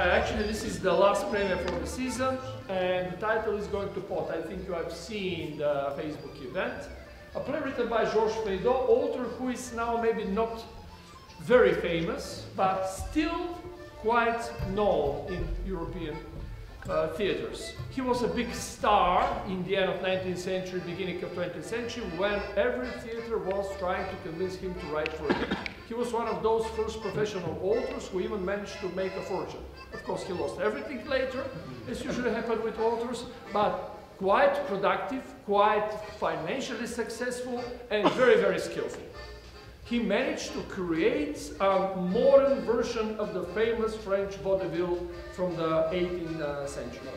Actually, this is the last premiere for the season, and the title is going to pot. I think you have seen the Facebook event. A play written by Georges Feydeau, author who is now maybe not very famous, but still quite known in European theaters. He was a big star in the end of 19th century, beginning of 20th century, when every theater was trying to convince him to write for it. He was one of those first professional authors who even managed to make a fortune. Of course, he lost everything later, as usually happened with authors, but quite productive, quite financially successful, and very, very skillful. He managed to create a modern version of the famous French vaudeville from the 18th century.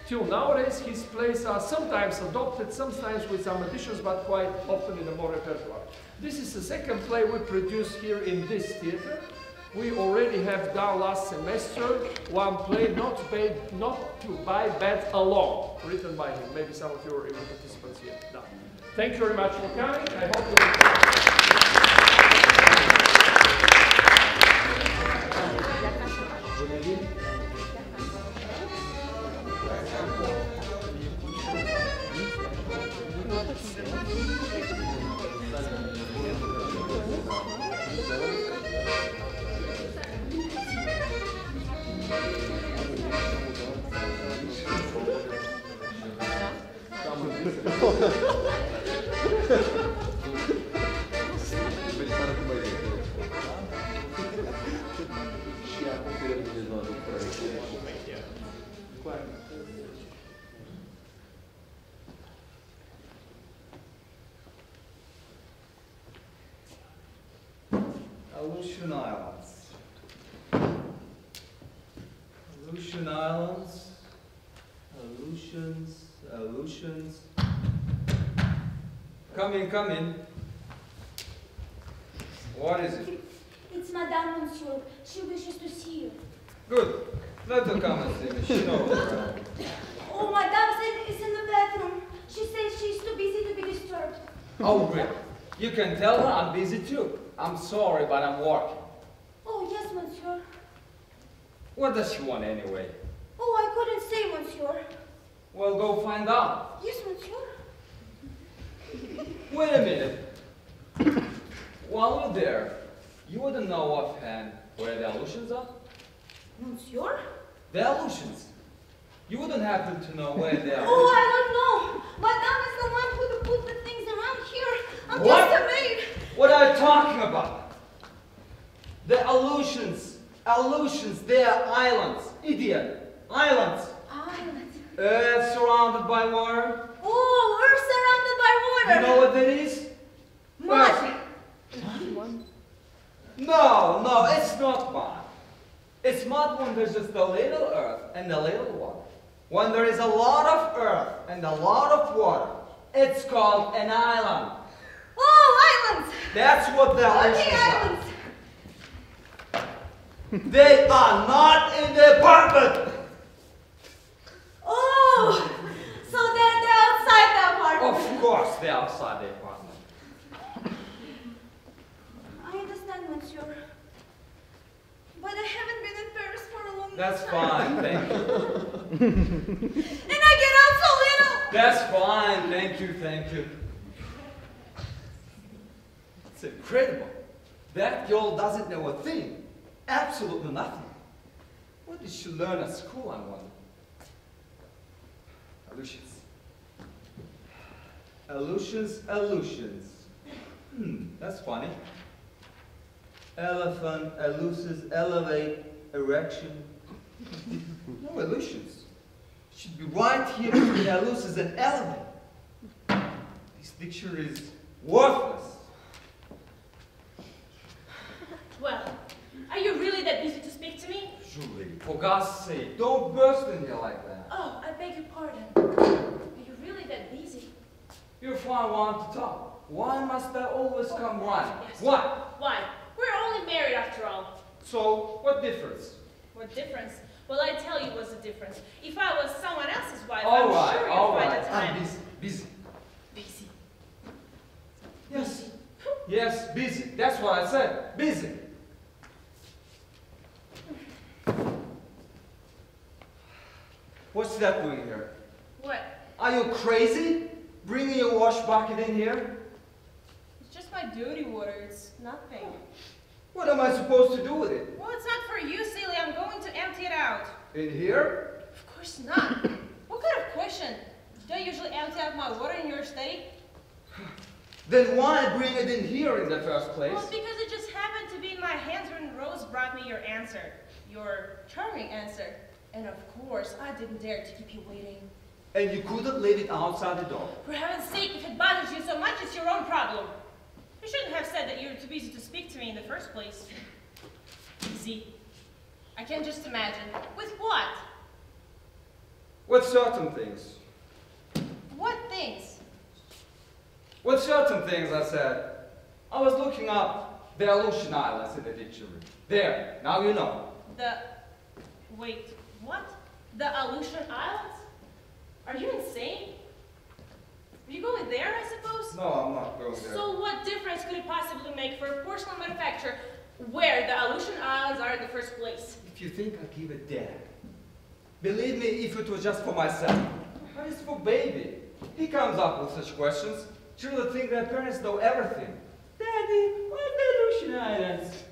Till nowadays, his plays are sometimes adopted, sometimes with some additions, but quite often in a more repertoire. This is the second play we produce here in this theater. We already have done last semester one play, Not to Buy Bad Alone, written by him. Maybe some of you are even participants here. No. Thank you very much for coming. I hope you Aleutian Islands. Aleutian Islands. Aleutians. Come in. What is it? It's Madame, Monsieur. She wishes to see you. Good. Let her come and see me. She knows her. Oh, Madame is in the bathroom. She says she's too busy to be disturbed. Oh, really? You can tell her I'm busy too. I'm sorry, but I'm working. Oh, yes, Monsieur. What does she want anyway? Oh, I couldn't say, Monsieur. Well, go find out. Yes, Monsieur. Wait a minute. While you're there, you wouldn't know offhand where the Aleutians are? Monsieur? The Aleutians. You wouldn't happen to know where they are. Oh, I don't know. Madame is the one who put the things around here. I'm What? just a maid. What are you talking about? The Aleutians, they are islands. Idiot. Islands. Islands. Earth surrounded by water. Oh, we're surrounded by water. You know what that is? Mud. No, it's not mud. It's mud when there's just a little earth and a little water. When there is a lot of earth and a lot of water, it's called an island. Oh, islands. That's what the Aleutians Okay, are. islands. They are not in the apartment. Oh, so they're outside the apartment. Of course, they're outside the apartment. I understand, Monsieur. But I haven't been in Paris for a long time. That's fine, thank you. And I get out so little. That's fine, thank you. It's incredible. That girl doesn't know a thing. Absolutely nothing. What did she learn at school, I wonder? Aleutians. That's funny. Elephant, elusive, elevate, erection. No Aleutians. Should be right here between elusive and elevate. This dictionary is worthless. Well, are you really that busy to speak to me? Julie, for God's sake, don't burst in here like that. Oh, I beg your pardon. Are you really that busy? You're fine wanting to talk. Why must I always come running? Yes. Why? Why? We're only married after all. So, what difference? What difference? Well, I tell you what's the difference. If I was someone else's wife, All I'm right, sure all you'd find right. the time. I'm busy. Busy. Yes. Yes, busy. That's what I said. Busy. What's that doing here? What? Are you crazy? Bringing your wash bucket in here? It's just my dirty water. It's nothing. What am I supposed to do with it? Well, it's not for you, silly. I'm going to empty it out. In here? Of course not. What kind of question? Don't you usually empty out my water in your study? Then why bring it in here in the first place? Well, because it just happened to be in my hands when Rose brought me your answer. Your charming answer. And of course, I didn't dare to keep you waiting. And you couldn't leave it outside the door? For heaven's sake, if it bothers you so much, it's your own problem. You shouldn't have said that you were too busy to speak to me in the first place. See, I can just imagine. With what? With certain things. What things? With certain things, I said. I was looking up the Aleutian Islands in the dictionary. There, now you know. Wait, what? The Aleutian Islands? Are you insane? Are you going there, I suppose? No, I'm not going there. So what difference could it possibly make for a porcelain manufacturer where the Aleutian Islands are in the first place? If you think I give a damn, believe me, if it was just for myself, but it's for baby. He comes up with such questions. Children think their parents know everything. Daddy, what's the Aleutian Islands?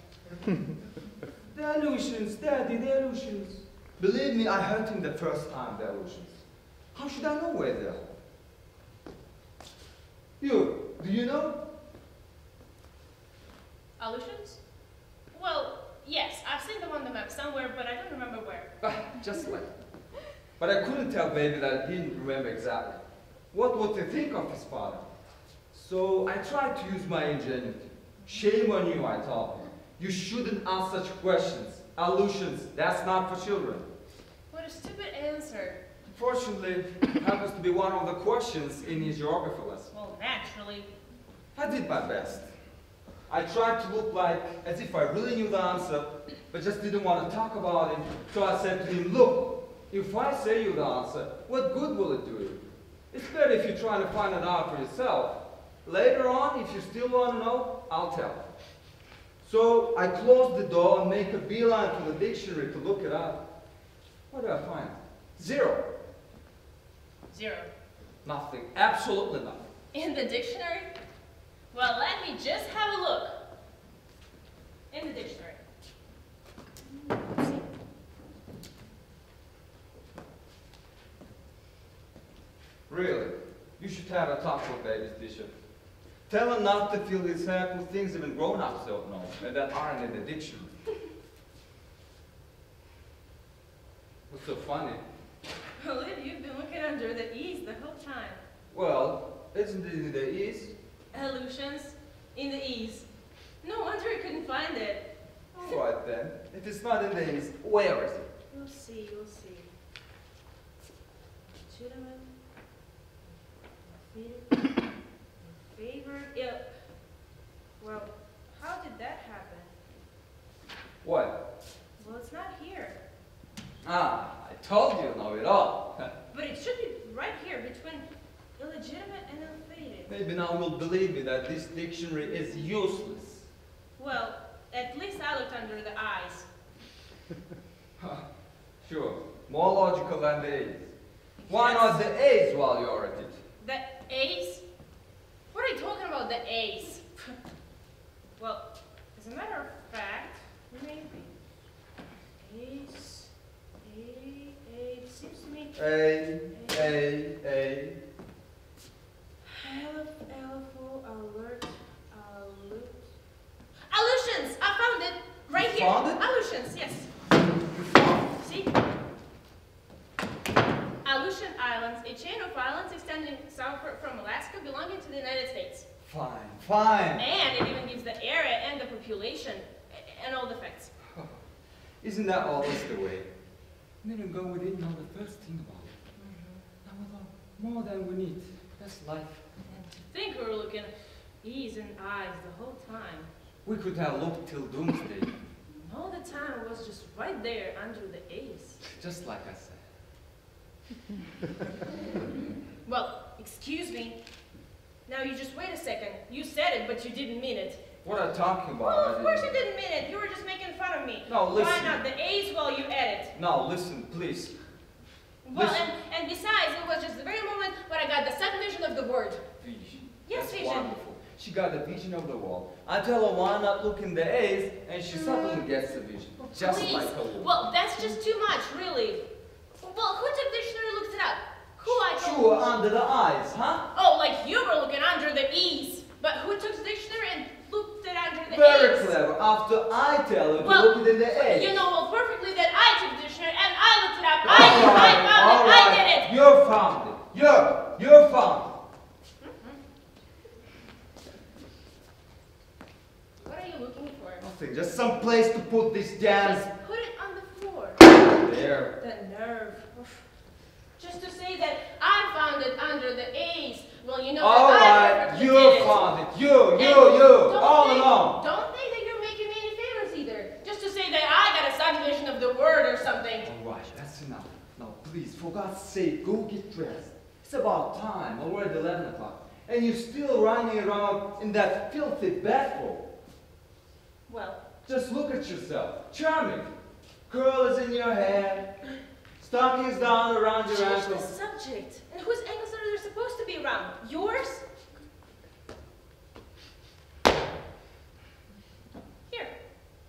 The Aleutians, Daddy, the Aleutians. Believe me, I heard him the first time, the Aleutians. How should I know where they are? You, do you know? Aleutians? Well, yes, I've seen them on the map somewhere, but I don't remember where. Just like. But I couldn't tell baby that I didn't remember exactly. What would they think of his father? So I tried to use my ingenuity. Shame on you, I told him. You shouldn't ask such questions. Aleutians, that's not for children. What a stupid answer. Fortunately, it happens to be one of the questions in his geography lesson. Well, naturally. I did my best. I tried to look like as if I really knew the answer, but just didn't want to talk about it. So I said to him, look, if I say you the answer, what good will it do you? It's better if you try to find it out for yourself. Later on, if you still want to know, I'll tell. So I closed the door and make a beeline to the dictionary to look it up. What did I find? Zero. Zero. Nothing. Absolutely nothing. In the dictionary? Well, let me just have a look. In the dictionary. Let's see. Really? You should have a talk with baby's teacher. Tell him not to fill his head with things even grown-ups don't know, and that aren't in the dictionary. What's so funny? Halil, you've been looking under the E's the whole time. Well, isn't it in the E's? Aleutians in the E's. No wonder I couldn't find it. All right then. If it's not in the E's, where is it? We'll see, we'll see. Legitimate. Favorite. Yeah. Well, how did that happen? What? Well, it's not here. Ah, I told you know it all. But it should be right here between illegitimate and ill-fated. Maybe now you'll believe me that this dictionary is useless. Well, at least I looked under the eyes. Sure, more logical than the A's. Why not the A's while you're at it? The A's? What are you talking about, the A's? Well, as a matter of fact, maybe. A's, A, seems to me. A. Alert. Aleutians! I found it! Right here! Found it? Aleutians, yes. See? Aleutian Islands, a chain of islands extending southward from Alaska belonging to the United States. Fine, fine. And it even gives the area and the population and all the facts. Isn't that always the way? A minute ago we didn't know the first thing about it. Now we know more than we need. That's life. And to think we were looking E's and I's the whole time. We could have looked till doomsday. All the time it was just right there under the A's. Just like I said. Well, excuse me. Now you just wait a second. You said it, but you didn't mean it. What are you talking about? Well, of course you didn't mean it. You were just making fun of me. No, listen. Why not the A's while you edit? Now listen, please. Well, and besides, it was just the very moment when I got the sudden vision of the word. Vision. Yes, That's vision. wonderful. She got the vision of the wall. I tell her why not look in the A's, and she suddenly gets the vision. Just Please. like Halil. Well, that's just too much, really. Well, who took the dictionary and looked it up? Who I told? Sure, under the eyes, huh? Oh, like you were looking under the E's. But who took the dictionary and looked it under the Very A's? clever. After I tell her to Well, look it in the A's. You know well perfectly that I took the dictionary and I looked it up. All I found it. I did it. You found it. You found it. What are you looking for? Nothing. Just some place to put this damn. Just put it on the floor. There. The nerve. Oof. Just to say that I found it under the A's. Well, you know All that I right. perfectly You did it. found it. You. Don't All think- along. Don't think that you're making me any favors either. Just to say that I got a sudden vision of the word or something. All right. That's enough. Now, please, for God's sake, go get dressed. It's about time. Already 11 o'clock. And you're still running around in that filthy bathrobe. Well, Just look at yourself. Charming. Curl is in your hair. Stockings down around your change the ankles. subject. And whose ankles are there supposed to be around? Yours? Here,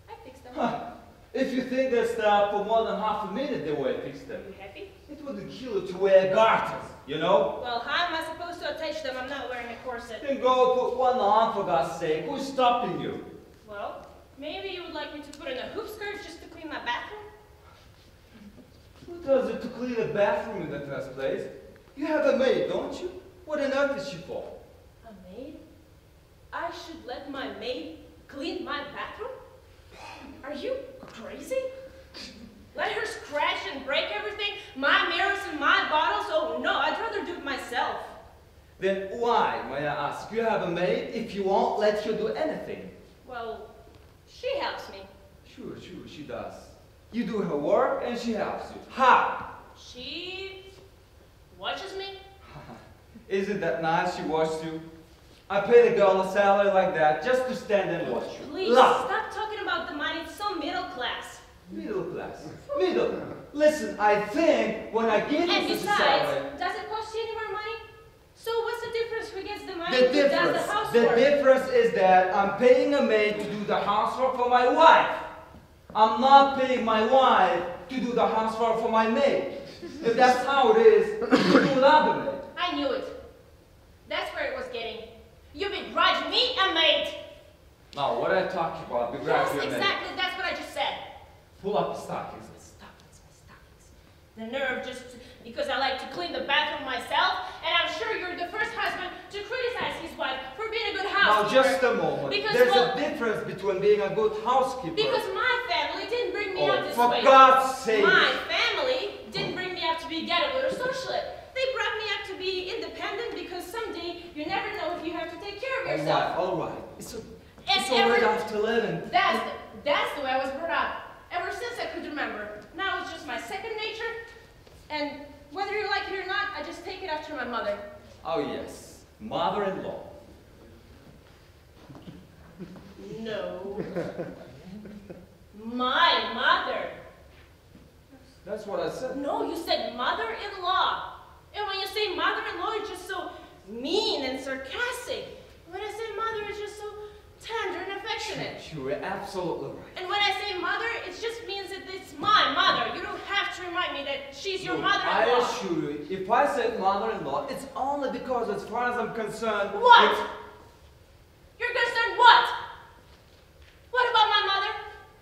I fixed them. Huh. If you think they'll stop for more than half a minute the way I fixed them, Are you happy? it wouldn't kill you to wear garters, you know? Well, how am I supposed to attach them? I'm not wearing a corset. Then go put one on for God's sake. Who's stopping you? Well, maybe you would like me to put in a hoop skirt just to clean my bathroom? Who does it to clean a bathroom in the first place? You have a maid, don't you? What on earth is she for? A maid? I should let my maid clean my bathroom? Are you crazy? Let her scratch and break everything? My mirrors and my bottles? Oh no, I'd rather do it myself. Then why, may I ask, you have a maid if you won't let her do anything? Well, she helps me. Sure, she does. You do her work and she helps you. How? She watches me? Isn't that nice she watched you? I pay the girl a salary like that just to stand and watch you. Please, Love. stop talking about the money. It's so middle class. Middle class. Middle. Listen, I think when I give And you such a salary... besides, does it cost you any more money? So what's the difference who gets the money The and who does the difference housework? is that I'm paying a maid to do the housework for my wife. I'm not paying my wife to do the housework for my maid. If that's how it is, you do another maid. I knew it. That's where it was getting. You begrudge me a maid. Now, what I talking about, begrudge Yes, your maid. exactly. That's what I just said. Pull up the stockings. My stockings. The nerve just because I like to clean the bathroom myself, and I'm sure you're the first husband to criticize his wife for being a good Now, housekeeper. just a moment. Because, There's well, a difference between being a good housekeeper. Because my family didn't bring me up this for way. God's sake. My family didn't bring me up to be ghetto or socialite. They brought me up to be independent because someday you never know if you have to take care of yourself. All right. It's And already after 11. That's the way I was brought up. Ever since I could remember. Now it's just my second nature. And whether you like it or not, I just take it after my mother. Oh, yes. Mother-in-law. No. My mother. That's what I said. No, you said mother-in-law. And when you say mother-in-law, it's just so mean and sarcastic. When I say mother, it's just so tender and affectionate. You're absolutely right. And when I say mother, it just means that it's my mother. You don't have to remind me that she's your mother-in-law. I assure you, if I said mother-in-law, it's only because as far as I'm concerned... What? You're concerned what? What about my mother?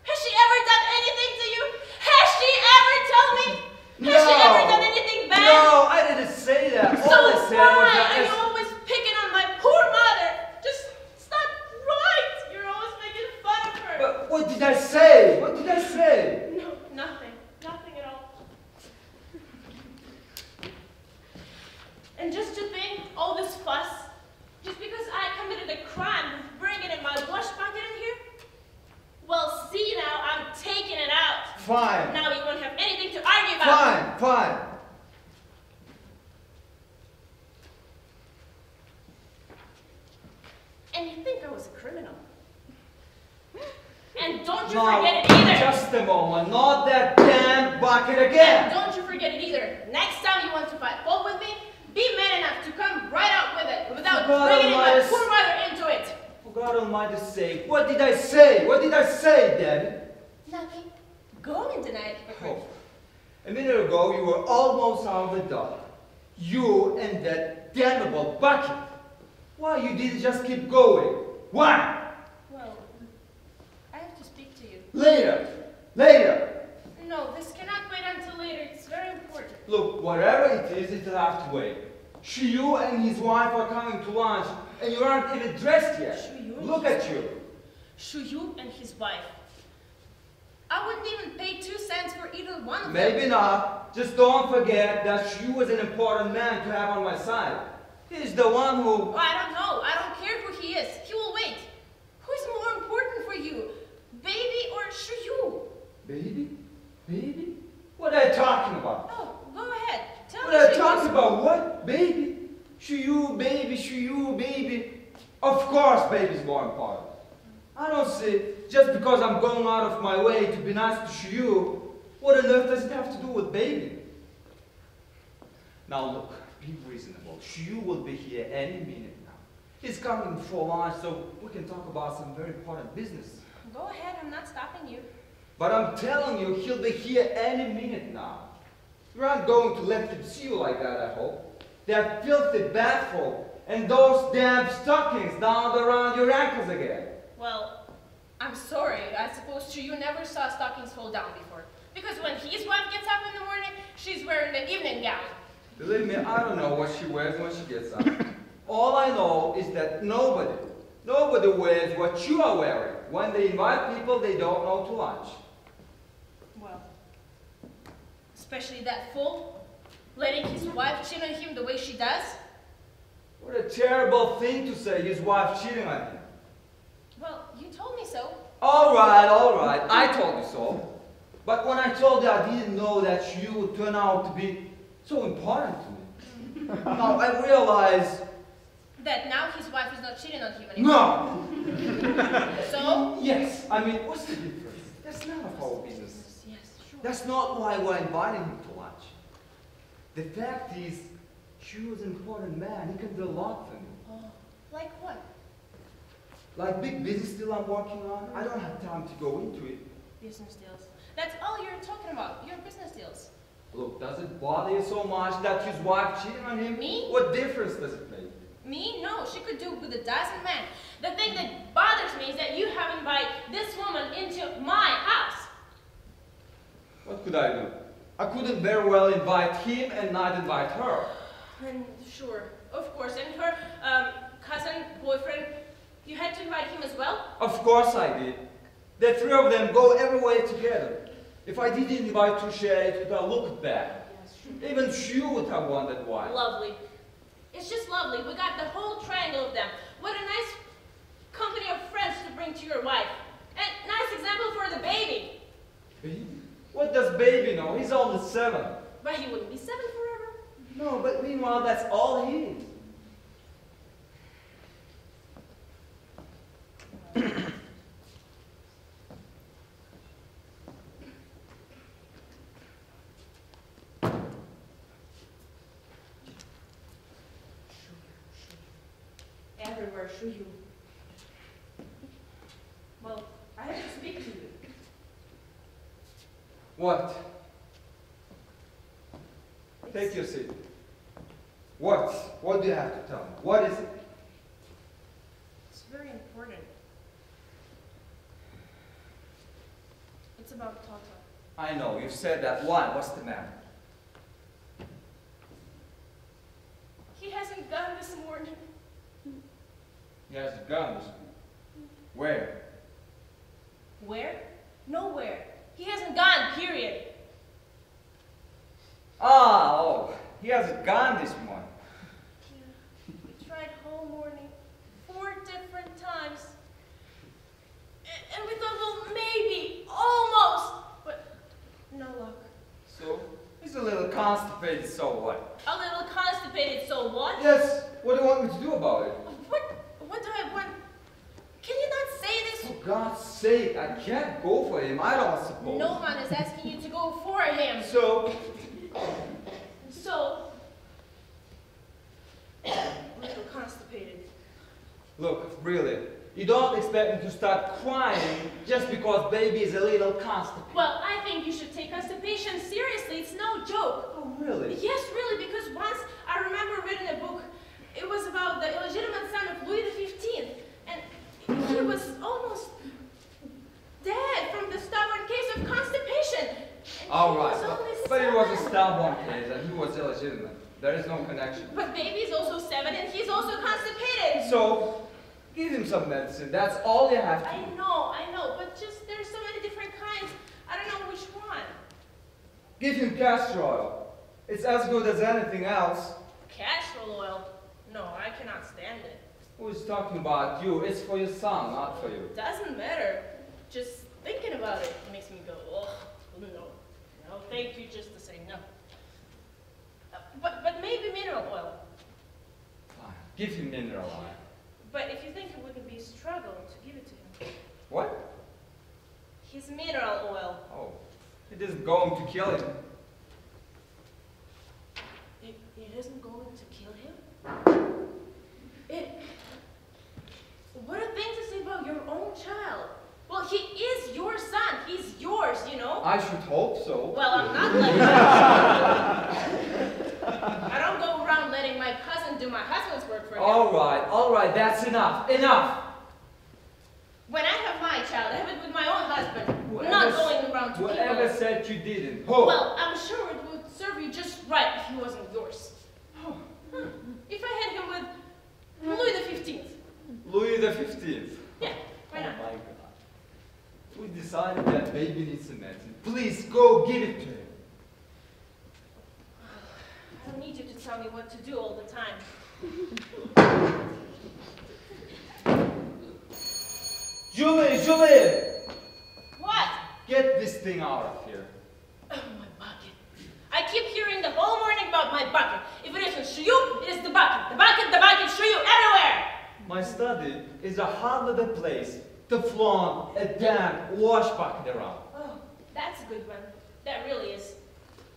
Has she ever done anything to you? Has she ever told me? Has she ever done anything bad? No, I didn't say that. So All I said was why that are you always picking on my poor mother? Just stop right. You're always making fun of her. But what did I say? What did I say? No, nothing. Nothing at all. And just to think, all this fuss, just because I committed a crime with bringing in my blush bucket in here? Well, see now, I'm taking it out. Fine. Now you won't have anything to argue about. Fine. And you think I was a criminal. And don't you Now, forget it either. just a moment. Not that damn bucket again. And don't you forget forget it either. Next time you want to fight fault with me, be man enough to come right out with it without bringing my poor mother into it. For God Almighty's sake, what did I say? What did I say, Daddy? Nothing. Go and deny it. Oh. A minute ago, you were almost out of the door. You and that damnable bucket. Why you didn't just keep going? Why? Well, I have to speak to you. Later. Later. No, this cannot wait until later. It's very important. Look, whatever it is, it'll have to wait. Chouilloux and his wife are coming to lunch, and you aren't even dressed yet. Look at you. Chouilloux and his wife. I wouldn't even pay 2 cents for either one of them. Maybe not. Just don't forget that Chouilloux is an important man to have on my side. He's the one who... Oh, I don't know. I don't care who he is. He will wait. Who is more important for you? Baby or Chouilloux? Baby? Baby? What are you talking about? Oh, go ahead. Tell me. What are you talking about? What? Baby? Chouilloux, baby, Chouilloux, baby. Of course baby's more important. I don't see, just because I'm going out of my way to be nice to Chouilloux, what on earth does it have to do with baby? Now look, be reasonable. Chouilloux will be here any minute now. He's coming for lunch, so we can talk about some very important business. Go ahead, I'm not stopping you. But I'm telling you, he'll be here any minute now. You aren't going to let him see you like that, I hope. That filthy bathrobe and those damn stockings down around your ankles again. Well, I'm sorry. I suppose you never saw stockings fall down before. Because when his wife gets up in the morning, she's wearing an evening gown. Believe me, I don't know what she wears when she gets up. All I know is that nobody wears what you are wearing. When they invite people they don't know to lunch. Well, especially that fool, letting his wife cheat on him the way she does. What a terrible thing to say, his wife cheating on him. Well, you told me so. All right, I told you so. But when I told you I didn't know that you would turn out to be so important to me. Now I realize... That now his wife is not cheating on him anymore. No! So? Yes, I mean, what's the difference? That's none of our business. Yes, sure. That's not why we're inviting him to lunch. The fact is, Chouilloux is an important man. He can do a lot for me. Oh, like what? Like big business deal I'm working on. I don't have time to go into it. Business deals. That's all you're talking about, your business deals. Look, does it bother you so much that his wife cheating on him? Me? What difference does it make? Me? No, she could do with a dozen men. The thing that bothers me is that you have invited this woman into my house. What could I do? I couldn't very well invite him and not invite her. And sure, of course, and her cousin, boyfriend, you had to invite him as well? Of course I did. The three of them go everywhere together. If I didn't invite Truchet, it would have looked bad. Yes, even Chouilloux would have wondered why. Lovely. It's just lovely. We got the whole triangle of them. What a nice company of friends to bring to your wife. And nice example for the baby. Baby? What does baby know? He's only 7. But he wouldn't be 7 forever. No, but meanwhile, that's all he is. Everywhere, Chouilloux. Well, I have to speak to you. What? Take your seat. What? What do you have to tell me? What is it? It's very important. It's about Tata. I know, you've said that. Why? What's the matter? He hasn't gone this morning. He has guns. Where? Where? Nowhere. He hasn't gone, period. Ah, oh, he hasn't gone this morning. Yeah. We tried whole morning, 4 different times. And we thought, well, maybe, almost, but no luck. So, he's a little constipated, so what? A little constipated, so what? Yes, what do you want me to do about it? What do I want? Can you not say this? For God's sake, I can't go for him, I don't suppose. No one is asking you to go for him. So, really. You don't expect me to start crying just because baby is a little constipated. Well, I think you should take constipation seriously. It's no joke. Oh, really? Yes, really, because once I remember reading a book. It was about the illegitimate son of Louis XV, and he was almost dead from the stubborn case of constipation. All right, but it was a stubborn case, and he was illegitimate. There is no connection. But baby's also 7, and he's also constipated. So, give him some medicine. That's all you have to do. I know, but just there's so many different kinds. I don't know which one. Give him castor oil. It's as good as anything else. Castor oil? No, I cannot stand it. Who's talking about you? It's for your son, not for you. Doesn't matter. Just thinking about it makes me go, oh, no. No, thank you just the same, no. But maybe mineral oil. Fine. Give him mineral oil. But if you think it wouldn't be a struggle to give it to him. What? His mineral oil. Oh, it isn't going to kill him. It isn't going to kill him? What a thing to say about your own child. Well, he is your son. He's yours, you know. I should hope so. Well, I'm not letting that. I don't go around letting my cousin do my husband's work for him. All right, that's enough. Enough! When I have my child, I have it with my own husband. I'm not going around to Whoever people. said you didn't? Who? Well, I'm sure it would serve you just right if he wasn't yours. If I had him with Louis XV. Louis XV? Yeah, why not? Oh my God. We decided that baby needs some medicine. Please, go give it to him. I don't need you to tell me what to do all the time. Julie! What? Get this thing out of here. Oh, my bucket. I keep hearing the whole morning about my bucket. If it isn't Chouilloux, it is the bucket. The bucket, Chouilloux, everywhere! My study is a hard-little place to flaunt a damn wash bucket around. Oh, that's a good one. That really is.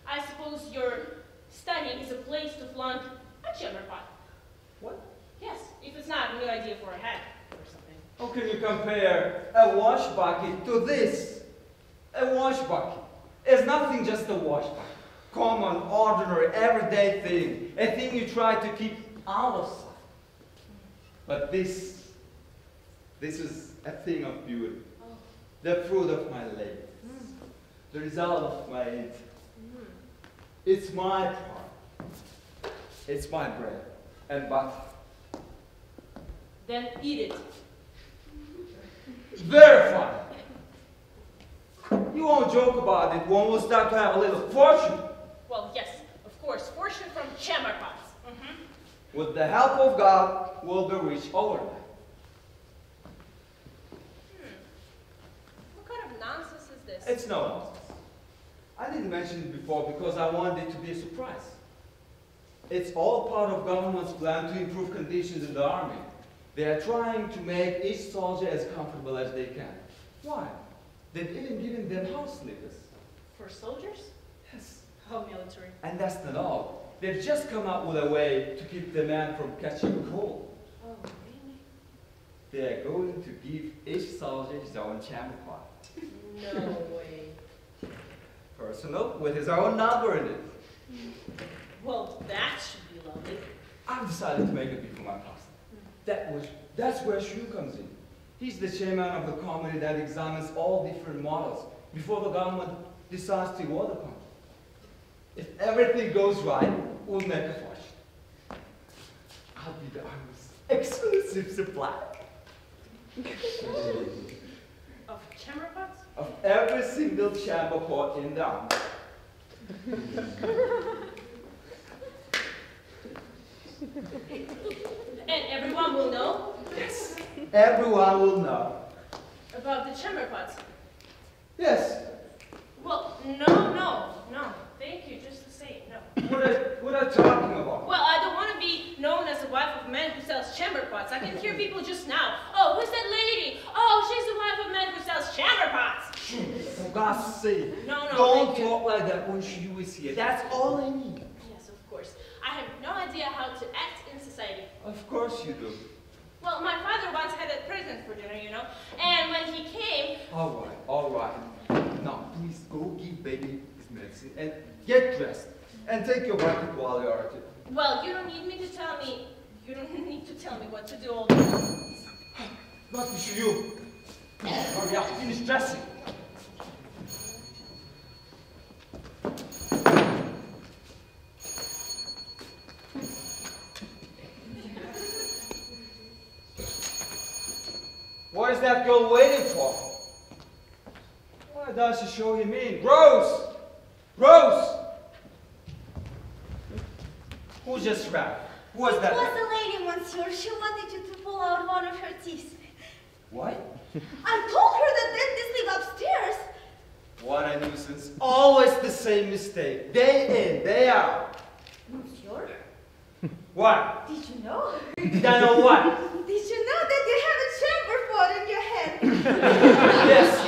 I suppose your study is a place to flaunt a Shcherbak. What? Yes, if it's not a new idea for a hat or something. How can you compare a wash bucket to this? A wash bucket is nothing just a wash bucket. Common, ordinary, everyday thing. A thing you try to keep out of sight. But this is a thing of beauty. Oh. The fruit of my labor. The result of my aid. It's my part. It's my bread and butter. Then eat it. Very fine. You won't joke about it when we'll start to have a little fortune. Well, yes, of course. Fortune from Shcherbak. With the help of God, we'll be rich overnight. What kind of nonsense is this? It's no nonsense. I didn't mention it before because I wanted it to be a surprise. It's all part of government's plan to improve conditions in the army. They are trying to make each soldier as comfortable as they can. Why? They've even given them house slippers. For soldiers? Yes. Oh, military. And that's not all. They've just come up with a way to keep the man from catching cold. Oh, really? They are going to give each soldier his own chamber pot. No way. Personal, with his own number in it. Well, that should be lovely. I've decided to make it before my class. That's where Chouilloux comes in. He's the chairman of the committee that examines all different models before the government decides to award the contract. If everything goes right, we'll make a fortune. I'll be the army's exclusive supply. Of chamber pots? Of every single chamber pot in the army. And everyone will know? Yes, everyone will know. About the chamber pots? Yes. Well, no. Thank you, just the same, no. What are you talking about? Well, I don't want to be known as the wife of a man who sells chamber pots. I can hear people just now. Oh, who's that lady? Oh, she's the wife of a man who sells chamber pots. For God's sake. No, don't talk like that when Chouilloux is here. That's all I need. Yes, of course. I have no idea how to act in society. Of course you do. Well, my father once had a present for dinner, you know, and when he came... All right. Now, please go give baby his medicine and get dressed. And take your racket while you are at it. Well, you don't need me to tell me... You don't need to tell me what to do all the time. Not you. Hurry up, finish dressing. What is that girl waiting for? Why does she show him in? Rose! Rose! Who just ran? Who was that? It was the lady, Monsieur. She wanted you to pull out one of her teeth. What? I told her that dentist live upstairs. What a nuisance. Always the same mistake. Day in, day out. Monsieur? What? Did you know? Did I know what? Did you know that you have a chamber pot in your head?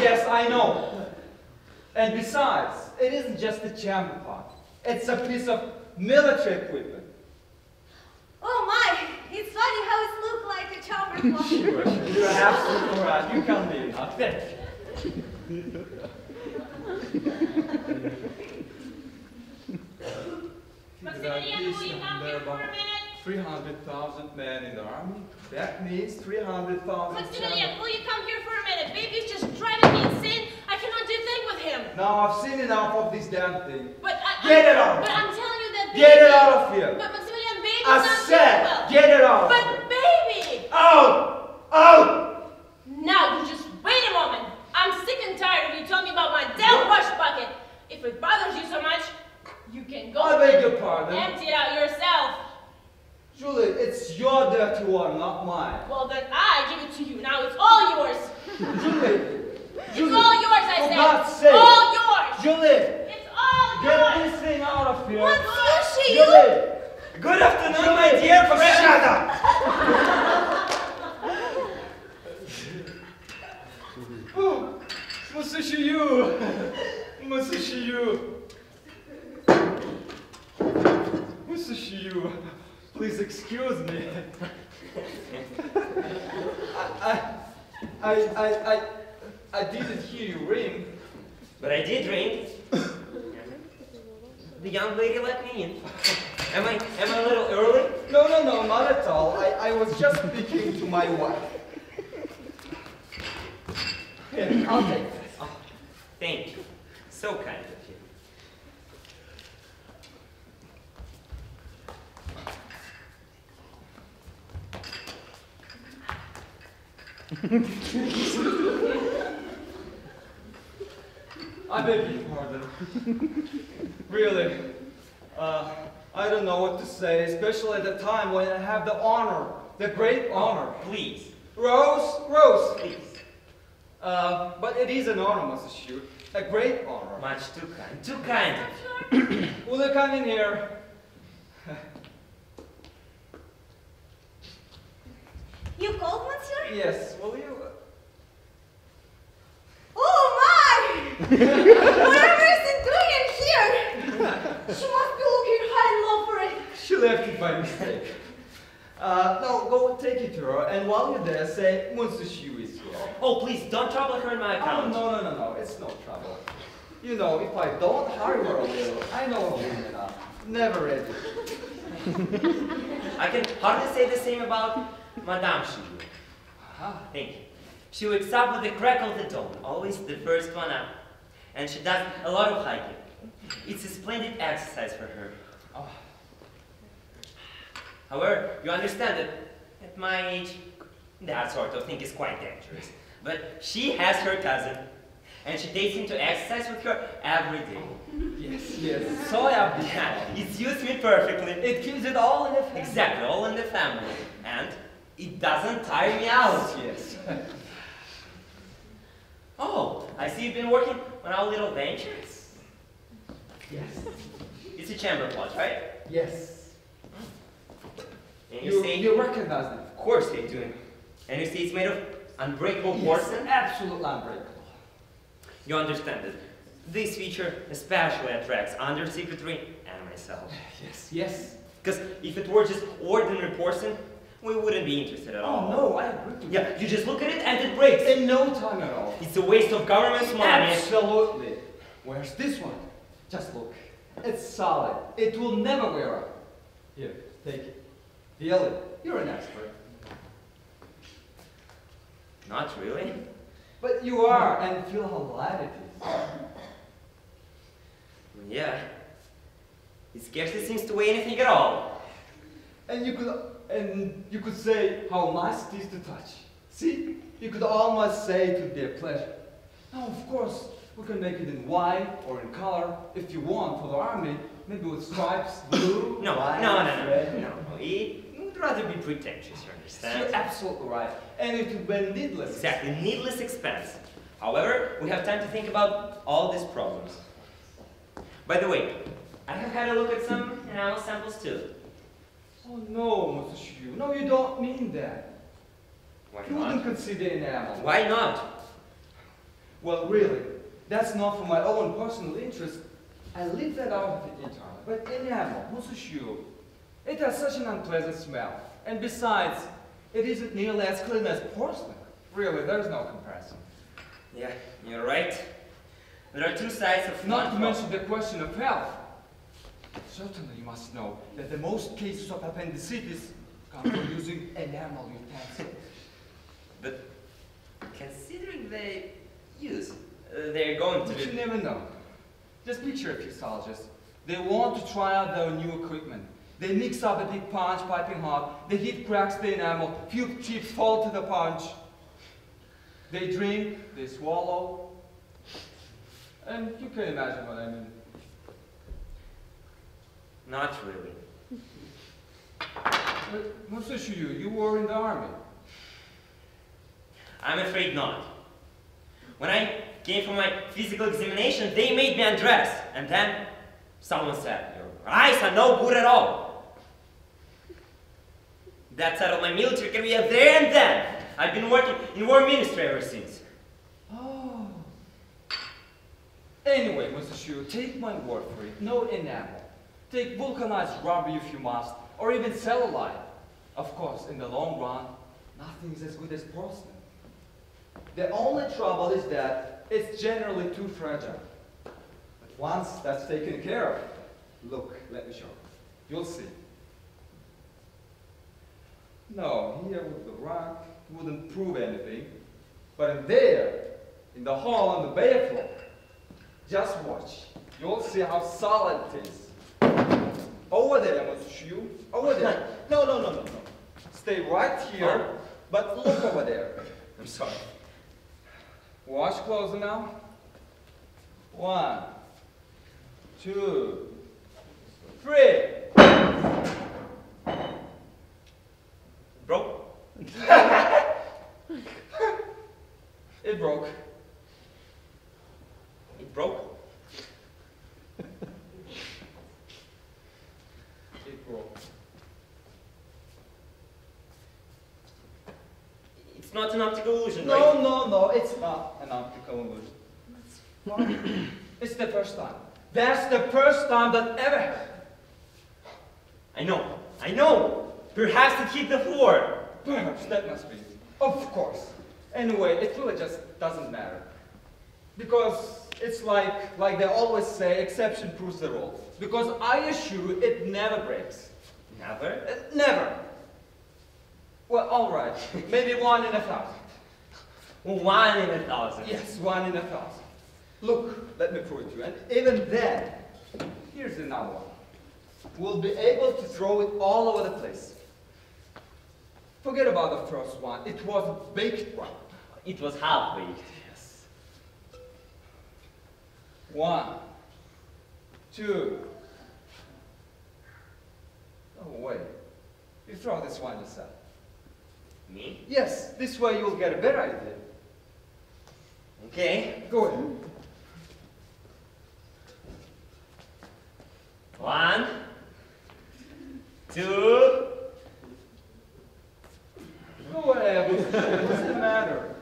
Yes, I know. And besides, it isn't just a chamber pot. It's a piece of military equipment. Oh my! It's funny how it looked like a chamber pot. Sure, you're absolutely right. You come in. Now, thank you. Maximilian, will you come here for a minute? 300,000 men in the army. That means 300,000. Maximilian, will you come here for a minute? Baby's just driving me insane. I cannot do a thing with him. Now I've seen enough of this damn thing. But Get it out! But I'm telling you that baby... Get it out of here! But Maximilian, baby's I not said, doing well. get it out! But baby! Out! Out! Now, you just wait a moment. I'm sick and tired of you telling me about my damn wash bucket. If it bothers you so much, you can go I beg your pardon. empty it out yourself. Julie, it's your dirty one, not mine. Well, then I give it to you. Now it's all yours. Julie! It's all yours, I for said. God's sake. All yours. Julie! It's all Get yours. this thing out of here! Monsieur, Julie! Good afternoon, my dear friend. Shut up! Oh, Monsieur Chouilloux. Monsieur Chouilloux. Monsieur Chouilloux, please excuse me. I didn't hear you ring. But I did ring. The young lady let me in. Am I a little early? No, not at all. I was just speaking to my wife. Here, I'll take this. Oh, thank you. So kind of you. I beg your pardon. Really, I don't know what to say, especially at the time when I have the honor, the great honor. Please. Rose. Please. But it is an honor, Mrs. Shute. A great honor. Much too kind. Too kind of you. Will you come in here? You called, Monsieur? Yes, will you? Oh my! Whatever is it doing in here? She must be looking high and low for it. She left it by mistake. No, go take it to her, and while you're there, say, Monsieur Shute is here. Oh, please, don't trouble her in my Oh, account. no, it's no trouble. You know, if I don't hurry her a little, I know a woman enough. Never ready. I can hardly say the same about Madame Chouilloux. Thank you. She wakes up with the crack of the dawn, always the first one up. And she does a lot of hiking. It's a splendid exercise for her. Oh. However, you understand that at my age, that sort of thing is quite dangerous. But she has her cousin, and she takes him to exercise with her every day. Yes. So happy. Yeah, it suits me perfectly. It keeps it all in the family. Exactly, all in the family. And it doesn't tire me out. Yes. Oh, I see you've been working on our little ventures. Yes. It's a chamber pot, right? Yes. And you say... You recognize it? Of course I do. And you say it's made of unbreakable porcelain? Absolutely unbreakable. You understand it. This feature especially attracts undersecretary and myself. Yes. Because if it were just ordinary porcelain, we wouldn't be interested at all. Oh no, I agree with you. Yeah, you just look at it and it breaks. In no time at all. It's a waste of government's money. Absolutely. Where's this one? Just look. It's solid. It will never wear out. Here, take it. Feel it. You're an expert. Not really. But you are, and feel how light it is. Yeah. It scarcely seems to weigh anything at all. And you could say how nice it is to touch. See? You could almost say it would be a pleasure. Now, of course, we can make it in white or in color if you want for the army. Maybe with stripes, blue, No, white, no. red. It would rather be pretentious, you understand? You're absolutely right. And it would be needless. Exactly, needless expense. However, we have time to think about all these problems. By the way, I have had a look at some enamel samples too. Oh no, Monsieur. No, you don't mean that. Why You wouldn't not? consider enamel. Why not? Well, really, that's not for my own personal interest. I leave that out of it entirely. But enamel, Monsieur, it has such an unpleasant smell. And besides, it isn't nearly as clean as porcelain. Really, there's no comparison. Yeah, you're right. There are two sides of Not to one mention the question of health. Certainly you must know that the most cases of appendicitis come from using enamel utensils. But considering the use, they're going to But you be... never know. Just picture a fuselologist. They want to try out their new equipment. They mix up a big punch, piping hot. The heat cracks the enamel. Few chips fall to the punch. They drink, they swallow. And you can imagine what I mean. Not really. But, Monsieur Chouilloux, you were in the army. I'm afraid not. When I came for my physical examination, they made me undress. And then someone said, "Your eyes are no good at all." That settled my military career there and then. I've been working in war ministry ever since. Oh. Anyway, Monsieur Chouilloux, take my word for it. No enamel. Take vulcanized rubber if you must, or even cellulite. Of course, in the long run, nothing is as good as porcelain. The only trouble is that it's generally too fragile. But once that's taken care of, look, let me show you. You'll see. No, here with the rock, wouldn't prove anything. But in there, in the hall on the bare floor, just watch. You'll see how solid it is. Over there, Monsieur. Over there. No. Stay right here, but look over there. I'm sorry. Watch closer now. 1, 2, 3. Broke? It broke. It broke? It broke. It's not an optical illusion, right? No, it's not an optical illusion. It's fine. It's the first time. That's the first time that ever happened. I know. Perhaps it hit the floor. Perhaps that must be. Of course. Anyway, it really just doesn't matter. Because it's like they always say, exception proves the rule. Because I assure you, it never breaks. Never? Never. Well, all right. Maybe 1 in 1,000. 1 in 1,000. Yes, 1 in 1,000. Look, let me prove it to you. And even then, here's another one. We'll be able to throw it all over the place. Forget about the first one. It was a baked one. It was half-baked. Yes. 1, 2. Oh, wait. You throw this one yourself. Me? Yes, this way you'll get a better idea. Okay. Go ahead. 1, 2. Go ahead. What's the matter?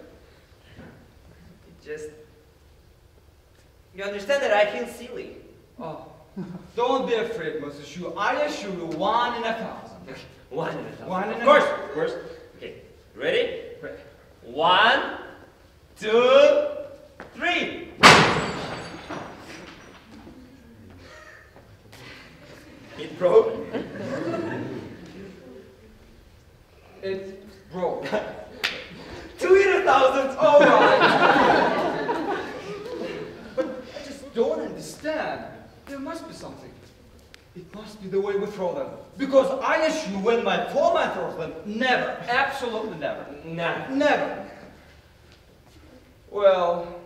It just... You understand that I feel silly. Oh, don't be afraid, Monsieur Chouilloux. I assure you 1 in 1,000. 1,000. Of course. Okay, ready? Ready. 1, 2, 3. It broke. It broke. 200,000. All right. But I just don't understand. There must be something. It must be the way we throw them. Because I assume when my foreman throws them, never, absolutely never. Nah. Never. Well,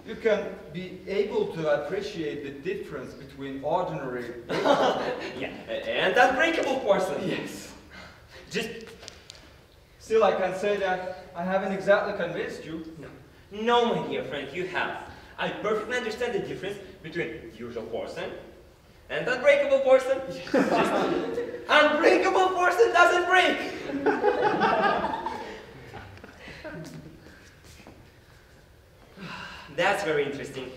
you can be able to appreciate the difference between ordinary... Yeah, and unbreakable porcelain. Yes. Just... Still, I can say that I haven't exactly convinced you. No, my dear friend, you have. I perfectly understand the difference between usual porcelain and unbreakable porcelain. Unbreakable porcelain doesn't break. That's very interesting.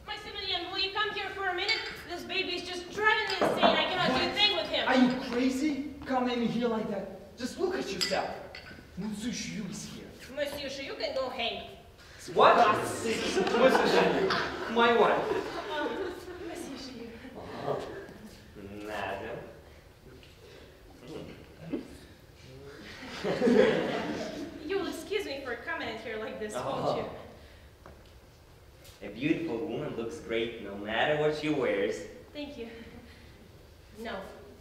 Maximilian, will you come here for a minute? This baby is just driving me insane. I cannot do a thing with him. Are you crazy? Come in here like that. Just look at yourself. Monsieur Chouilloux is here. Monsieur, you can go hang. What? Monsieur Chouilloux, my wife. Monsieur. Madam. You'll excuse me for coming in here like this, won't you? A beautiful woman looks great no matter what she wears. Thank you. No,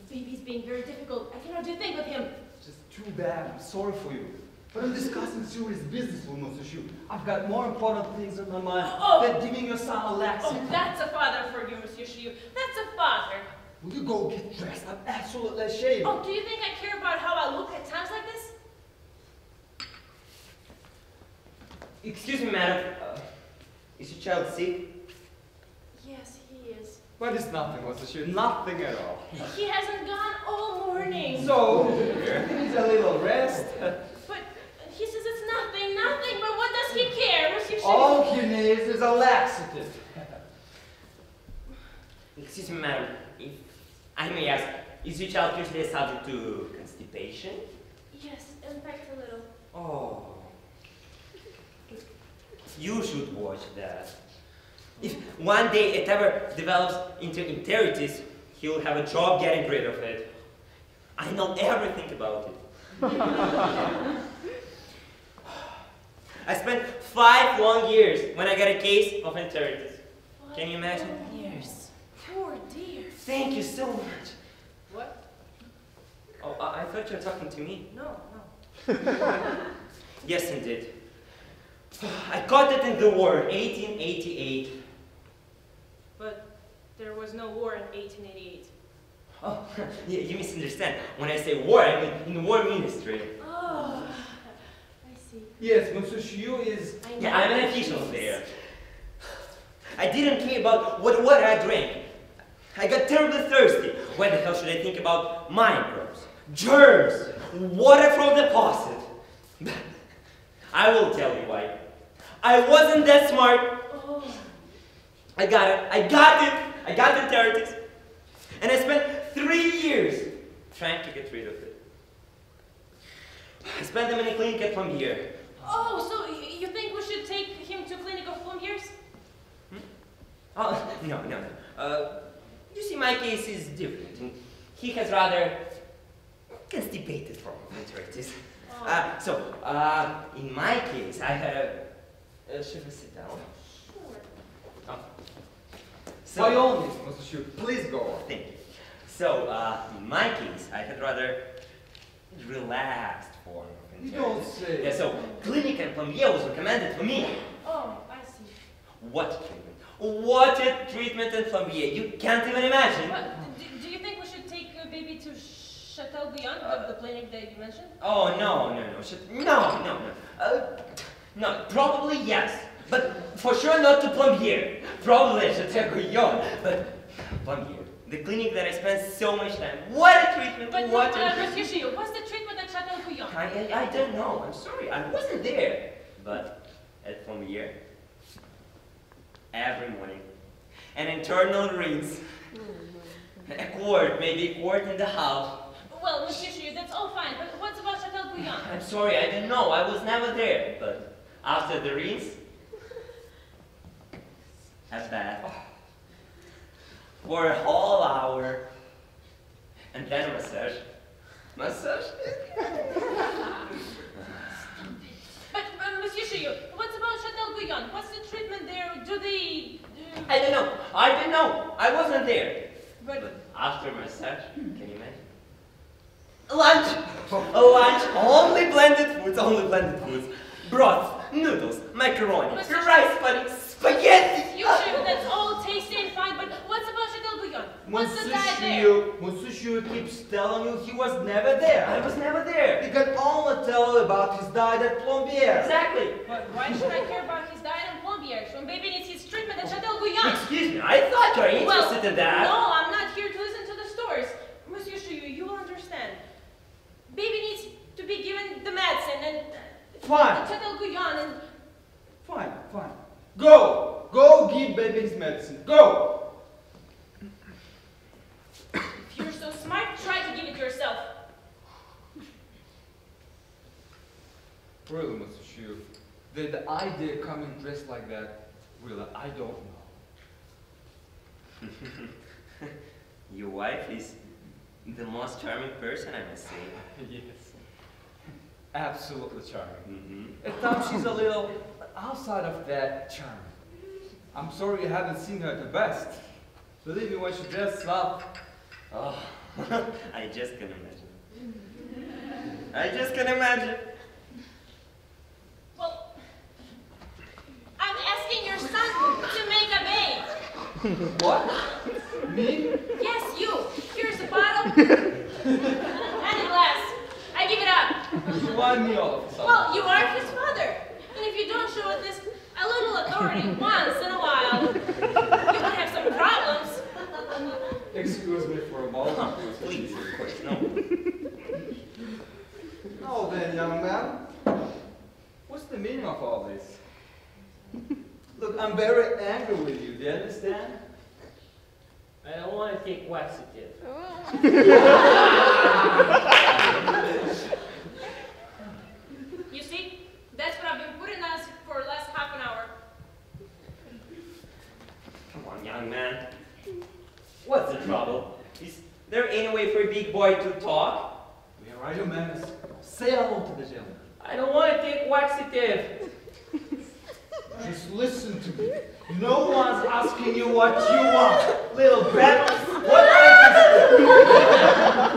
the baby's being very difficult. I cannot do a thing with him. Just too bad. I'm sorry for you. But I'm discussing serious business with Monsieur Chouilloux. I've got more important things on my mind than giving your son a laxative. Oh, that's a father for you, Monsieur Chouilloux. That's a father. Will you go get dressed? I'm absolutely ashamed. Oh, do you think I care about how I look at times like this? Excuse me, madam. Is your child sick? Yes, he is. But it's nothing, Monsieur Chouilloux. Nothing at all. He hasn't gone all morning. So, he needs a little rest. But he says it's nothing, but what does he care, Monsieur Chouilloux? All he needs is a laxative. Excuse me, madam. If I may ask, is your child usually subject to constipation? Yes, in fact a little. Oh. You should watch that. If one day it ever develops into enteritis, he'll have a job getting rid of it. I know everything about it. I spent 5 long years when I got a case of enteritis. Can you imagine? Years. Poor dear. Thank you so much. What? Oh, I thought you were talking to me. No. Yes, indeed. I caught it in the war, 1888. But there was no war in 1888. Oh, you misunderstand. When I say war, I mean in the war ministry. Oh, I see. Yes, Monsieur Chouilloux is... Yeah, I'm an official there. I didn't care about what water I drank. I got terribly thirsty. What the hell should I think about microbes, germs, water from the faucet? I will tell you why. I wasn't that smart. Oh. I got it. I got the enteritis. And I spent 3 years trying to get rid of it. I spent them in a clinic at Plombier. Oh, so you think we should take him to clinic of Plombiers? Oh, no. You see, my case is different. And he has rather constipated from enteritis. Oh. In my case, I had should we sit down? Sure. Oh. By all means, Monsieur Chouilloux, please go on. Thank you. So, in my case, I had rather relaxed form of You enteritis. don't say. Yeah, so clinic and Plombier was recommended for me. Oh, I see. What treatment? What a treatment in Plombier. You can't even imagine. What, do you think we should take a baby to Chateaubriand, the clinic that you mentioned? Oh, no. No, probably yes. But for sure not to Plombier. Probably Chateaubriand. But Plombier, the clinic that I spent so much time. What a treatment! But what a treatment! Monsieur Chouilloux, what's the treatment at Chateaubriand? I don't know. I'm sorry. I wasn't there. But at Plombier, every morning, an internal rinse, a court, maybe court in the house. Well, Monsieur Chouilloux, that's all fine, but what's about Chateau Guyon? I'm sorry, I didn't know. I was never there. But after the rinse, a bath for a whole hour, and then a massage. Massage? But, Monsieur Chouilloux, what's about Chateau Guyon? What's the treatment there? Do they... I don't know. I didn't know. I wasn't there. But After massage, can you imagine? Lunch! A lunch, only blended foods. Broth, noodles, macaroni, rice pudding, spaghetti! You sure that's all tasty and fine, but what's about Chateau Guyon? What's the diet there? Monsieur keeps telling you he was never there. I was never there. He can only tell you about his diet at Plombier. Exactly. But why should I care about his diet and Plombier when baby needs his treatment at Chateau Guyon? Excuse me, I thought you were interested in that. No, I'm not here to listen to the stories. Monsieur Chouilloux, you will understand. Baby needs to be given the medicine and... Fine. Chateau Guyon and... Fine. Go give baby his medicine. Go. If you're so smart, try to give it yourself. Really, Monsieur, the idea coming dressed like that, really, I don't know. Your wife is the most charming person, I must say. Yes. Absolutely charming. Mm-hmm. At times she's a little outside of that charm. I'm sorry you haven't seen her at the best. Believe me, when she dresses up. Oh, I just can imagine. Well, I'm asking your son to make a babe. What? Me? Yes, you. Here's a bottle and a glass. I give it up. Why me all of a sudden? Well, you are his father. And if you don't show at least a little authority once in a while, you will have some problems. Excuse me for a moment. Please, of course, no. Oh, then, young man. What's the meaning of all this? Look, I'm very angry with you. Do you understand? I don't want to take laxative. You see, that's what I've been putting us for the last half an hour. Come on, young man. What's the trouble? Is there any way for a big boy to talk? Where are you, man? Say hello to the gentleman. I don't want to take laxative. Just listen to me. No one's asking you what you want. Little brat, what are you?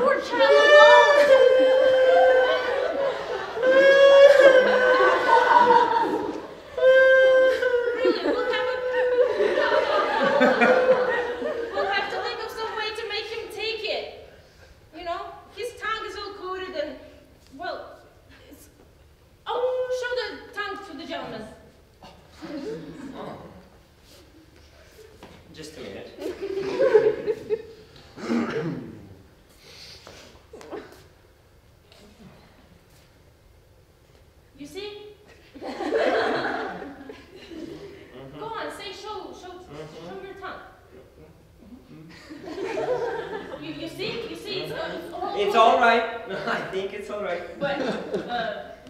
Poor child alone. Really, we'll have to think of some way to make him take it. You know, his tongue is all coated and, well, it's... Oh, show the tongue to the gentleman. Oh. Just a minute. You see? Go on, say show your tongue. You see, It's all right. I think it's all right. But,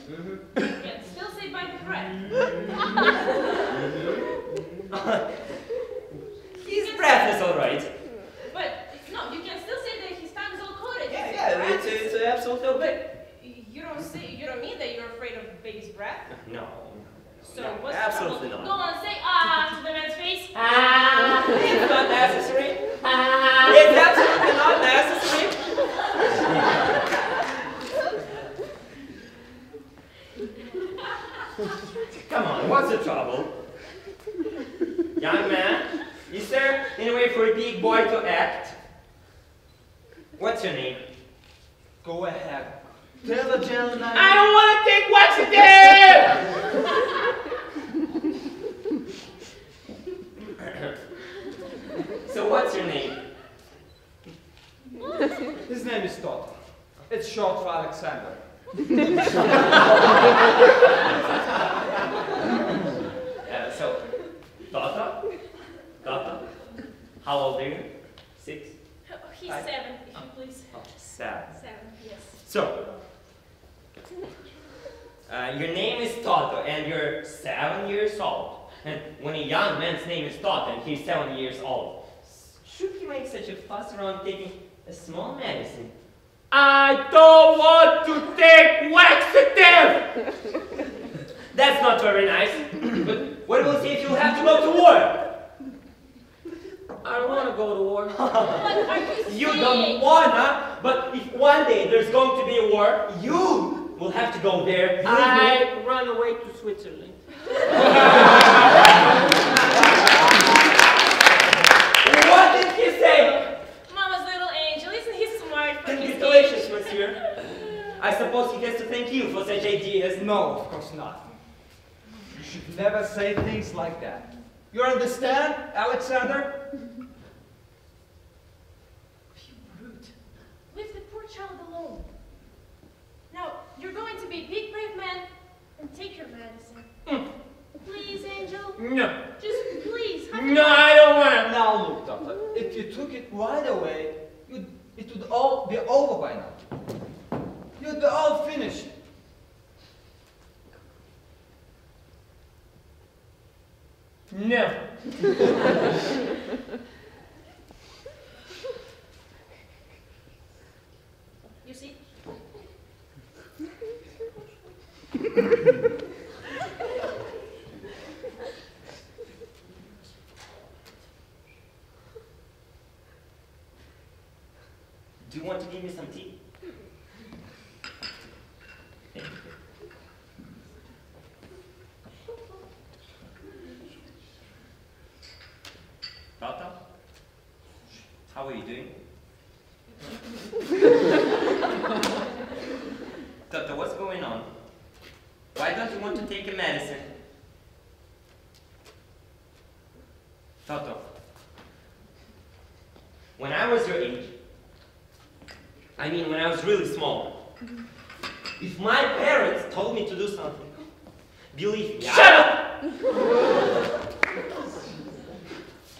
you can still say by the breath. His breath is all right. But, no, you can still say that his tongue is all coated. Yeah, it's absolutely okay. But you don't mean that you're afraid of baby's breath? No. So No, what's absolutely the trouble? not. Go on, say ah to the man's face. It's not necessary. It's absolutely not necessary. Come on, what's the trouble? Young man, is there any way for a big boy to act? What's your name? Go ahead. Tell the gentleman. I don't want to take laxative! So what's your name? His name is Todd. It's short for Alexander. So, Tata? How old are you? 6? he's 7, if you please. Oh, 7. 7, yes. So, your name is Toto, and you're 7 years old. And when a young man's name is Toto, and he's 7 years old, should he make such a fuss around taking a small medicine? I don't want to take laxative! That's not very nice. But what will see if you'll have to go to war? I don't want to go to war. What are you You saying? don't wanna, but if one day there's going to be a war, you will have to go there. I run away to Switzerland. What did he say? Mama's little angel, isn't he smart for his Congratulations, age? Monsieur. I suppose he has to thank you for such ideas. No, of course not. You should never say things like that. You understand, Alexander? You brute. Leave the poor child alone. Now, you're going to be a big brave man and take your medicine. Please, Angel. No. Just please. No, I don't want to. Now look, Doctor, if you took it right away, it would all be over by now. You'd be all finished. No. You see? Do you want to give me some tea? Thank you. Tata, how are you doing? Tata, what's going on? Why don't you want to take a medicine? Tata, when I was your age, I mean when I was really small, if my parents told me to do something, believe me, Shut up!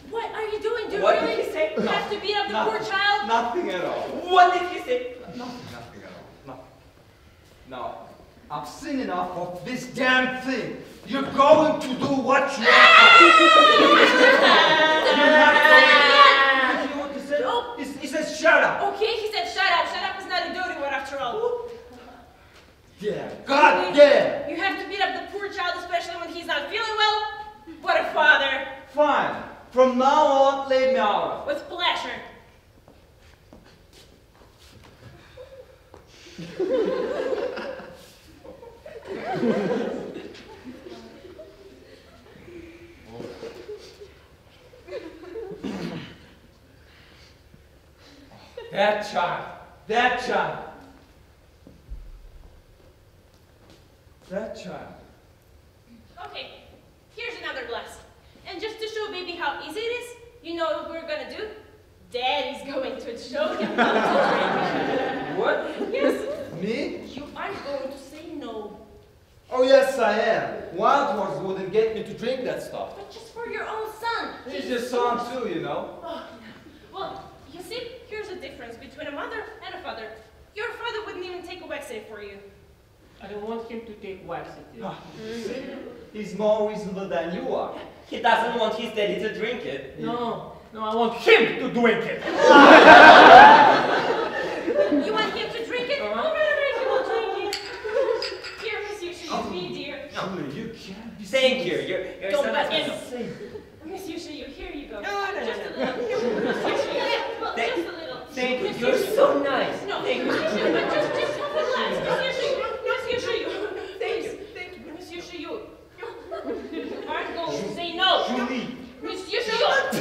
What are you doing? Do you What really did he say? have to beat up the poor child? Nothing at all. What did he say? Nothing at all. Nothing. No. I've seen enough of this damn thing. You're going to do what you want. You're not going to. You know what he said? No. He says shut up. Okay, he said shut up. Shut up is not a dirty word after all. Yeah. God damn. You have to beat up the poor child, especially when he's not feeling well? What a father. Fine. From now on, leave me out. With pleasure. That child. That child. That child. Okay, here's another glass. And just to show baby how easy it is, you know what we're gonna do? Daddy's going to show him how to drink. What? Yes, Me? you aren't going to say no. Oh, yes, I am. Wild horse wouldn't get me to drink that stuff. But just for your own son. He's your son, too, you know. Oh, well, you see, here's the difference between a mother and a father. Your father wouldn't even take a laxative for you. I don't want him to take laxative. He's more reasonable than you are. He doesn't want his daddy to drink it. No, I want him to drink it. You want him to drink it? All right, he will drink it. Here, Monsieur, should be dear. Julie, you can't be Thank you. You're Don't so let nice. him. Monsieur, here you go. No. Just a little. Monsieur, well, Thank- just a little. Thank you. Monsieur, You're so nice. No, Thank you. Monsieur, but just have a glass. Monsieur, Thank you. Monsieur, Chouilloux. You aren't going to say no. Julie. Monsieur, Chouilloux.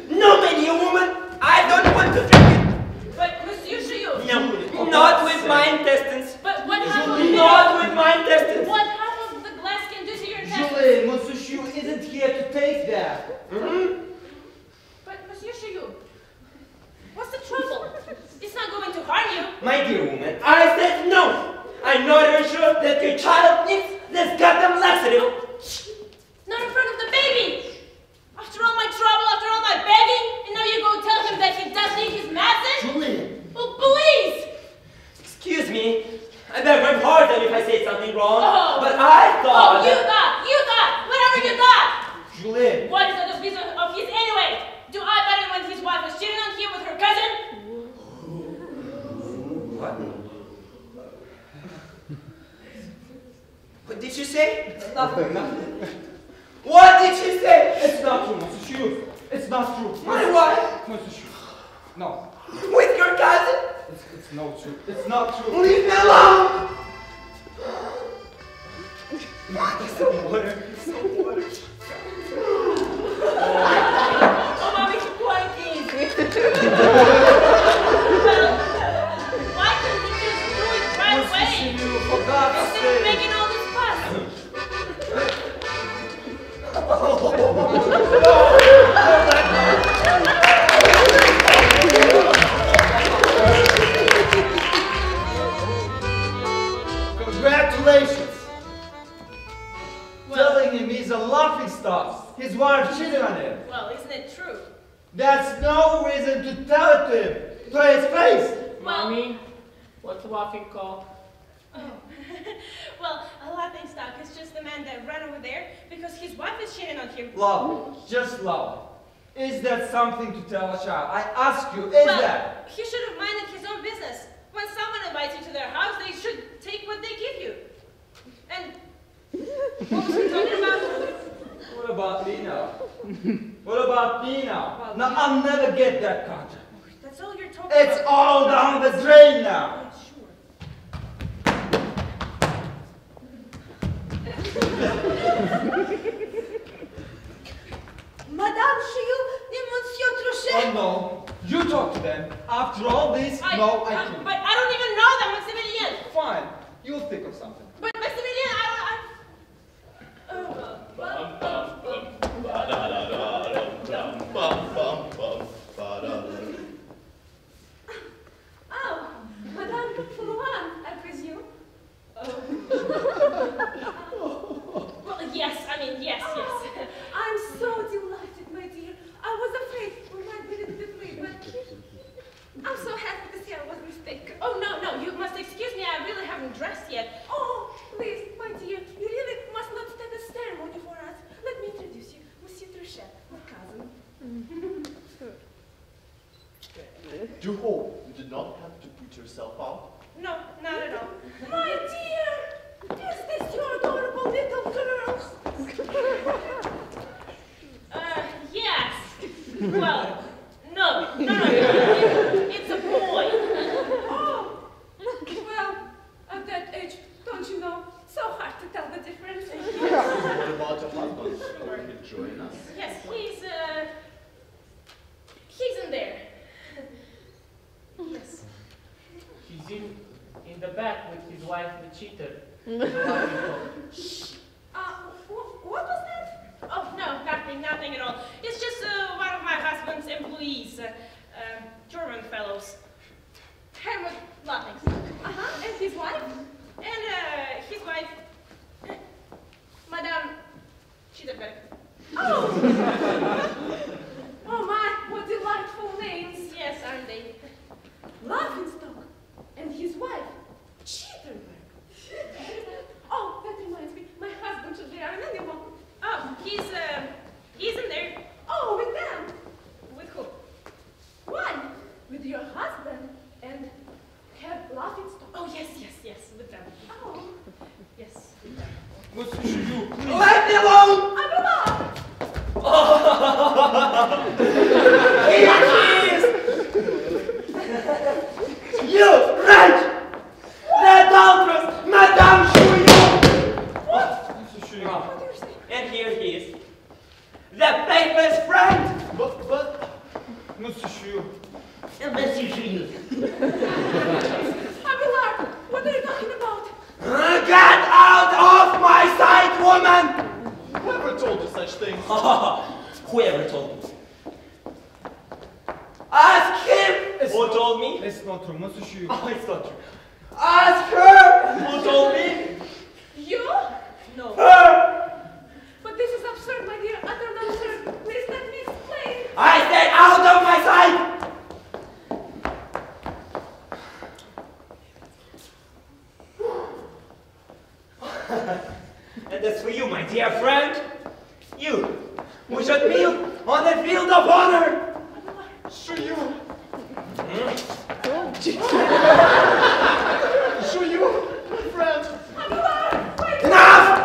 No, my dear woman. I don't want to drink it. But Monsieur Chouilloux. No, not with my intestines. But what half of Not with my intestines. What half of the glass can do to your intestines? Julie, Monsieur Chouilloux isn't here to take that. But Monsieur Chouilloux, what's the trouble? It's not going to harm you. My dear woman, I said no. I'm not even sure that your child needs this goddamn laxative. Not in front of the baby. After all my trouble, after all my begging, and now you're live. What is that of business of his anyway? Do I better when his wife was cheating on him with her cousin? What? What did you say? Nothing. What did she say? It's not true, Monsieur. It's not true. My wife? Monsieur. No. With your cousin? It's not true. It's not true. Leave me alone! Some water. Some water. Oh, mommy, please. Why couldn't you just do it right away? For God's Instead of sake. making all this fuss. Congratulations! Telling him he's a laughing stock. His wife cheated on him. Well, isn't it true? That's no reason to tell it to him. To his face. Mommy, what's the laughing called? Oh. Well, a laughing stock is just the man that ran over there because his wife is cheating on him. Love. Just love. Is that something to tell a child? I ask you, is that? He should have minded his own business. When someone invites you to their house, they should take what they give you. And what was he talking about? What about me now? What about me now? Now I'll never get that contract. That's all you're talking It's about. all down the drain now. Yeah, sure. Madame Chouilloux and Monsieur Truchet. Oh no, you talk to them. After all this, no, I can't. But I don't even know them, Maximilian. Fine, you'll think of something. But Maximilian, Oh, Madame Follavoine, I presume. well, yes, I mean, yes. I'm so delighted, my dear. I was afraid we might be a little bit late, but I'm so happy to see I was mistaken. Oh, no, you must excuse me, I really haven't dressed yet. Oh, please, my dear, you really must not stand a ceremony for us. Let me introduce you, Monsieur Truchet, my cousin. Do hope you did not have to put yourself out. No, not at all. My dear, is this your adorable little girl? Yes. Well, no. It's a boy. Oh, well, at that age, don't you know, so hard to tell the difference. What about your husband? Will he join us? Yes, he's in there. Yes. He's in the back with his wife, the cheater. What was that? Oh, no, nothing at all. It's just one of my husband's employees, German fellows. Helmut Lappings. And his wife? And his wife, Madame Shcherbak. Oh! Oh my, what delightful names. Yes, aren't they? Laughingstock and his wife, Shcherbak. Oh, that reminds me, my husband should be there anyway. Oh, he's in there. Oh, with them. With who? Why? With your husband and Herr Laughingstock. Oh, yes, with them. Oh, Yes, with them. Monsieur Chouilloux, please. Let me alone! I will laugh. Here he is! You, wretch! The adulteress, Madame Chouilloux! Monsieur Chouilloux. What do you say? And here he is. The faithless friend! But Monsieur Chouilloux. Monsieur Chouilloux. Abelard, what are you talking about? Get out of my sight, woman! whoever told you such things? Whoever told me. Ask him! Who told me? It's not true, Monsieur Chouilloux. Oh, it's not true. Ask her! Who told me? You? No. Her! But this is absurd, my dear. Utterly absurd. Please let me explain. I said out of my sight! And that's for you, my dear friend. You, We should meet on the field of honor. Chouilloux! Chouilloux, friend! Enough!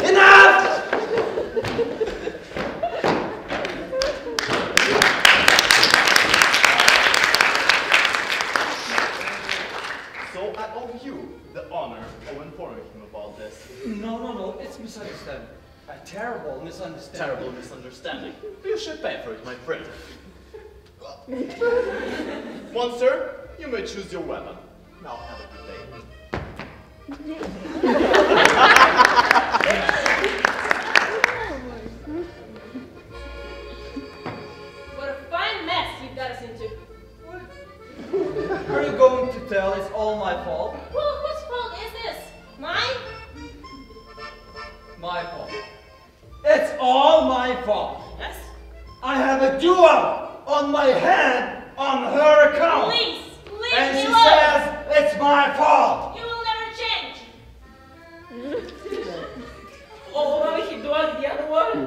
Enough! So I owe you the honor of informing him about this. No, it's misunderstanding. A terrible misunderstanding. Terrible misunderstanding. You should pay for it, my friend. Monsieur, you may choose your weapon. Now have a good day. What a fine mess you've got us into. Are you going to tell it's all my fault? Well, whose fault is this? Mine? My fault. It's all my fault. Yes? I have a duel on my head on her account. Please, leave And me she alone. says it's my fault. You will never change. Oh, no, he does the other one.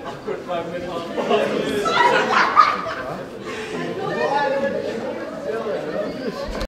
Awkward 5 minutes.